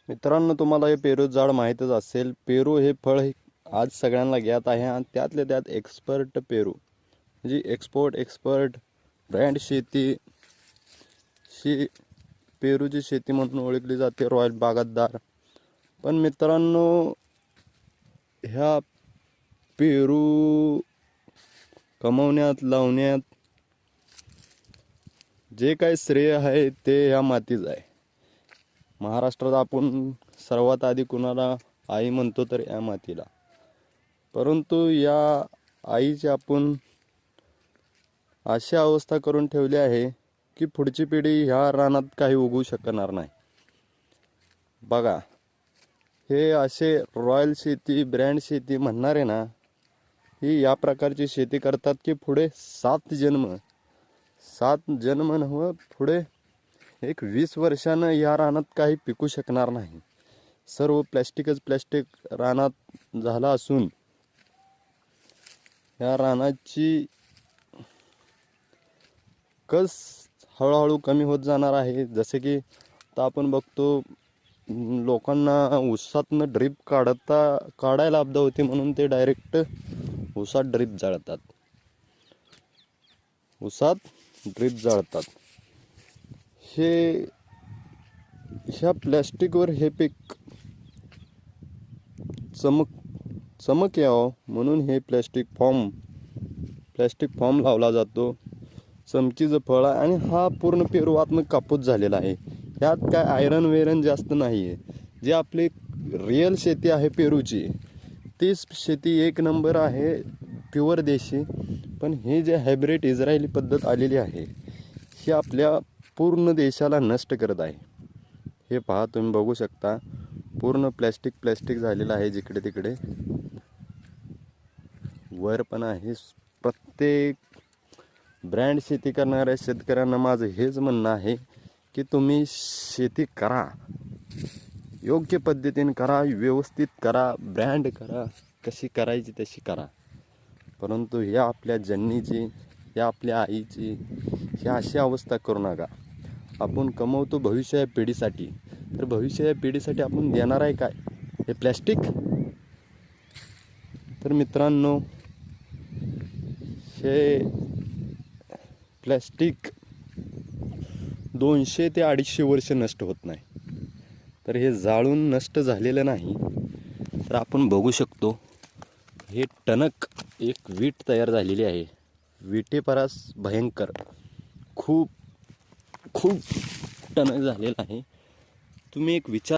मित्रांनो, तुम्हाला हे पेरू झाड माहीतच असेल. पेरू हे फळ आज सगळ्यांना ज्ञात आहे आणि त्यातल्या त्यात एक्सपर्ट पेरू म्हणजे एक्सपर्ट ब्रँड शेती पेरूची शेती म्हणून ओळखली जाते, रॉयल बागायतदार. पण मित्रांनो, ह्या पेरू कमवण्यात लावण्यात जे काही श्रेय आहे ते ह्या मातीच आहे. महाराष्ट्रात आपण सर्वात आधी कुणाला आई म्हणतो तर या मातीला. परंतु या आईची आपण अशी अवस्था करून ठेवली आहे की पुढची पिढी ह्या रानात काही उगवू शकणार नाही. बघा, हे असे रॉयल शेती ब्रँड शेती म्हणणारे ना, ही या प्रकारची शेती करतात की पुढे 7 जन्म नव्हे, पुढे एक 20 वर्षानं या रानात काही पिकू शकणार नाही. सर्व प्लॅस्टिक रानात झाला असून या रानाची कस हळूहळू कमी होत जाणार आहे. जसे की आता आपण बघतो, लोकांना ऊसातनं ड्रीप काढायला अपदा होते म्हणून ते डायरेक्ट ऊसात ड्रीप जाळतात. ह्या प्लॅस्टिकवर हे पीक चमक यावं म्हणून हे प्लॅस्टिक फॉर्म लावला जातो. चमकीचं फळ आहे आणि हा पूर्ण पेरू आतनं कापूस झालेला आहे. यात काय आयरन वेरन जास्त नाही आहे. जी आपली रिअल शेती आहे पेरूची, तीच शेती एक नंबर आहे, प्युअर देशी. पण हे जे हायब्रिड इस्रायली पद्धत आलेली आहे, ही आपल्या पूर्ण देशाला नष्ट करत आहे. हे पहा, तुम्ही बघू शकता, पूर्ण प्लॅस्टिक झालेलं आहे जिकडे तिकडे. वर पण आहे. प्रत्येक ब्रँड शेती करणाऱ्या शेतकऱ्यांना माझं हेच म्हणणं आहे की तुम्ही शेती करा, योग्य पद्धतीने करा, व्यवस्थित करा, ब्रँड करा, कशी करायची तशी करा. परंतु ह्या आपल्या जननीची, या आपल्या आईची ही अशी अवस्था करू नका. आपण कमवतो भविष्य या पिढीसाठी, तर भविष्य या पिढीसाठी आपण देणार आहे काय? हे प्लॅस्टिक. तर मित्रांनो, हे प्लॅस्टिक 200 ते 250 वर्ष नष्ट होत नाही. तर हे जाळून नष्ट झालेलं नाही. तर आपण बघू शकतो, हे टणक एक वीट तयार झालेली आहे. विटेपरास भयंकर खूप टणक झालेला आहे. तुम्ही एक विचार